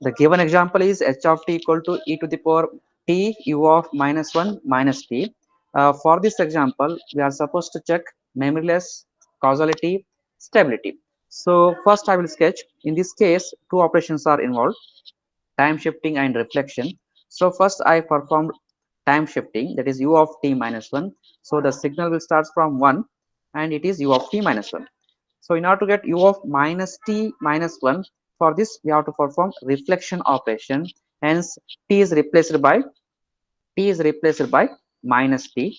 The given example is h of t equal to e to the power t u of minus 1 minus t. For this example, we are supposed to check memoryless, causality, stability. So first I will sketch. In this case, two operations are involved: time shifting and reflection. So first I performed time shifting, that is u of t minus 1. So the signal will start from 1 and it is u of t minus 1. So in order to get u of minus t minus 1, for this we have to perform reflection operation. Hence t is replaced by minus t.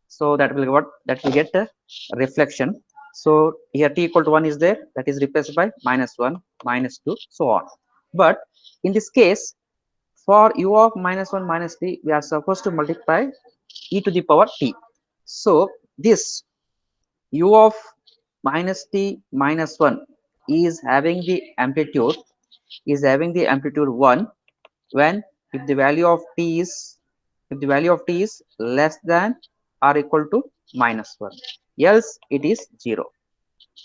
So that will what, that will get a reflection. So here t equal to 1 is there, that is replaced by minus 1, minus 2, so on. But in this case, for u of minus 1 minus t, we are supposed to multiply e to the power t. So this u of minus t minus 1 is having the amplitude, 1 when, if the value of t is, less than or equal to minus 1, else it is 0.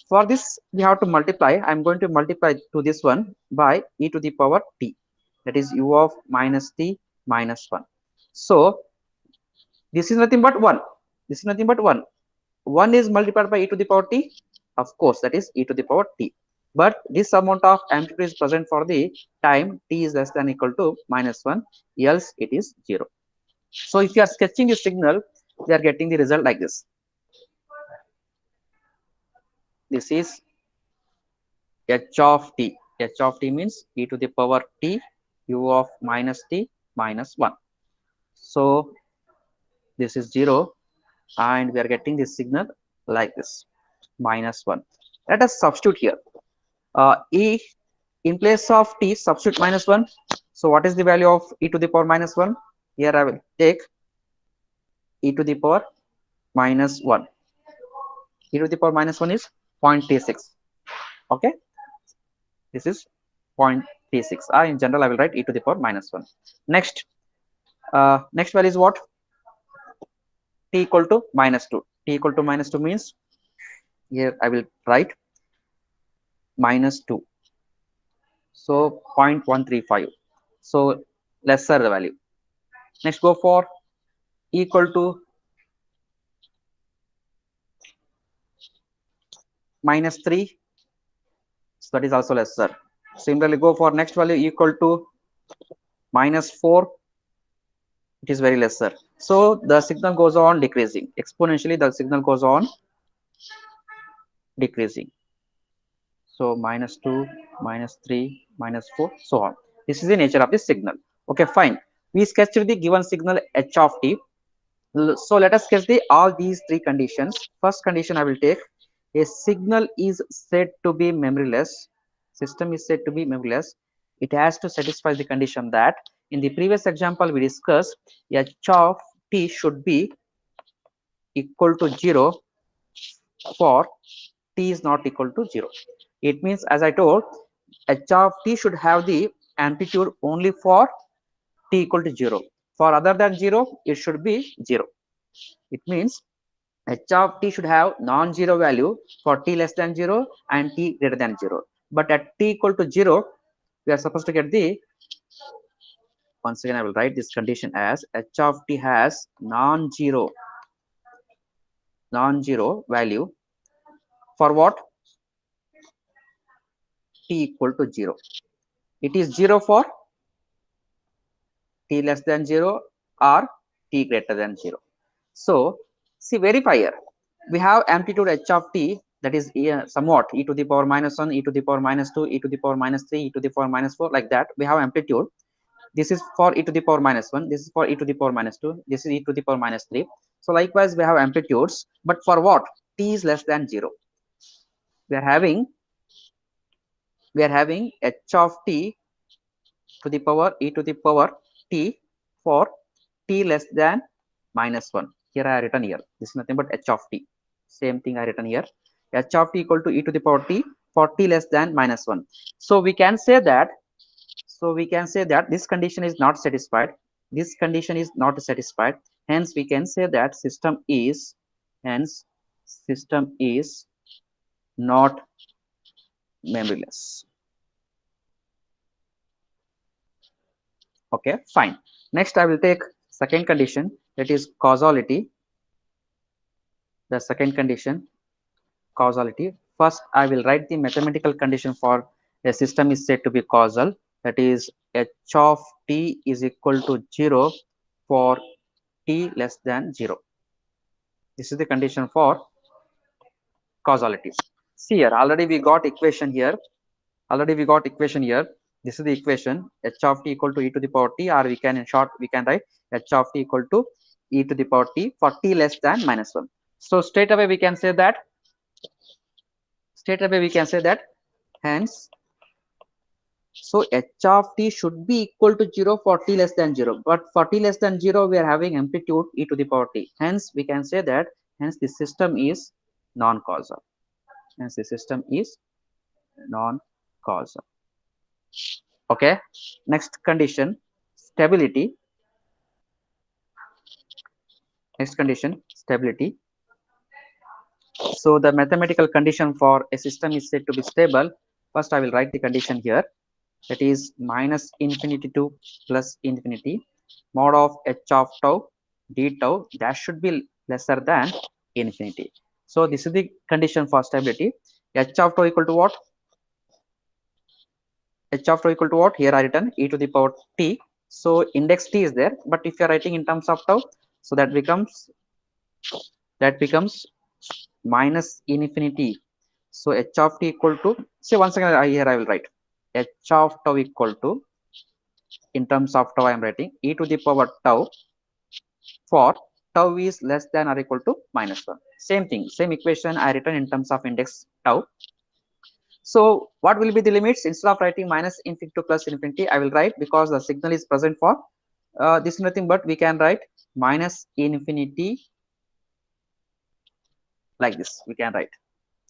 For this we have to multiply. I am going to multiply to this one by e to the power t, that is u of minus t minus 1. So this is nothing but 1. This is nothing but 1. 1 is multiplied by e to the power t, of course that is e to the power t. But this amount of amplitude is present for the time t is less than or equal to minus 1, else it is 0. So if you are sketching the signal, we are getting the result like this. This is h of t. H of t means e to the power t u of minus t minus 1. So this is 0 and we are getting this signal like this, minus 1. Let us substitute here. E in place of t, substitute minus 1. So what is the value of e to the power minus 1? Here I will take e to the power minus 1. E to the power minus 1 is 0.36. Okay, this is 0.36. In general I will write e to the power minus 1. Next, next value is what? T equal to minus 2. T equal to minus 2 means here I will write minus 2. So 0.135. So lesser the value. Next, go for equal to minus 3. So that is also lesser. Similarly, go for next value equal to minus 4. It is very lesser. So the signal goes on decreasing exponentially. The signal goes on decreasing. So minus 2, minus 3, minus 4, so on. This is the nature of the signal. Okay, fine. We sketched the given signal h of t. So let us sketch the all these three conditions. First condition I will take: a signal is said to be memoryless. System is said to be memoryless. It has to satisfy the condition that in the previous example we discussed h of t should be equal to 0 for t is not equal to 0. It means, as I told, h of t should have the amplitude only for t equal to 0. For other than 0, it should be 0. It means h of t should have non-zero value for t less than 0 and t greater than 0. But at t equal to 0, we are supposed to get the, once again I will write this condition as h of t has non-zero value for what? T equal to 0. It is 0 for t less than 0 or t greater than 0. So see, verify here. We have amplitude h of t, that is somewhat e to the power minus 1, e to the power minus 2, e to the power minus 3, e to the power minus 4, like that. We have amplitude. This is for e to the power minus 1, this is for e to the power minus 2, this is e to the power minus 3. So likewise we have amplitudes, but for what? T is less than 0. We are having h of t to the power e to the power t for t less than minus 1. Here I have written here. This is nothing but h of t. Same thing I written here. H of t equal to e to the power t for t less than minus 1. So we can say that. This condition is not satisfied. This condition is not satisfied. Hence we can say that system is not memoryless. Okay, fine. Next, I will take second condition, that is causality. The second condition, causality. First, I will write the mathematical condition for a system is said to be causal. That is, h of t is equal to 0 for t less than 0. This is the condition for causality. See here, already we got equation here. Already we got equation here. This is the equation, h of t equal to e to the power t, or we can, in short, we can write h of t equal to e to the power t for t less than minus 1. So straight away we can say that, hence, so h of t should be equal to 0 for t less than 0. But for t less than 0, we are having amplitude e to the power t. Hence, we can say that, hence the system is non-causal. Hence, the system is non-causal. Okay. Next condition, stability. Next condition, stability. So the mathematical condition for a system is said to be stable. First, I will write the condition here. That is minus infinity to plus infinity mod of h of tau d tau that should be lesser than infinity. So this is the condition for stability. H of tau equal to what? H of tau equal to what? Here I written e to the power t. So index t is there, but if you are writing in terms of tau, so that becomes minus infinity. So h of t equal to, say once again, here I will write h of tau equal to, in terms of tau I am writing e to the power tau for tau is less than or equal to minus 1. Same thing, same equation I written in terms of index tau. So what will be the limits? Instead of writing minus infinity to plus infinity, I will write, because the signal is present for this is nothing but we can write minus infinity like this. We can write.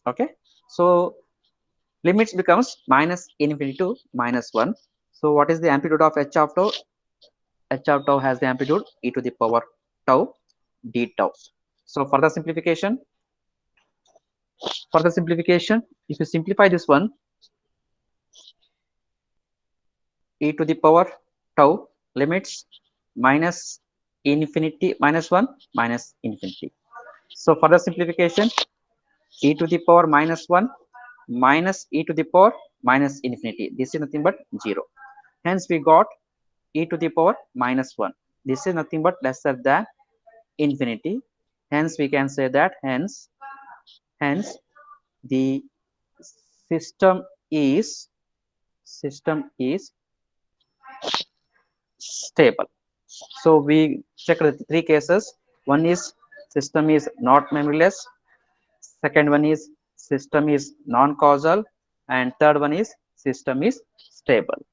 Okay. So limits becomes minus infinity to minus 1. So what is the amplitude of h of tau? H of tau has the amplitude e to the power tau d tau. So further simplification, if you simplify this one, e to the power tau limits minus infinity minus 1 minus infinity. So further simplification, e to the power minus 1 minus e to the power minus infinity. This is nothing but 0. Hence we got e to the power minus 1. This is nothing but lesser than infinity. Hence we can say that, hence the system is stable. So we check the three cases. One is system is not memoryless, second one is system is non-causal, and third one is system is stable.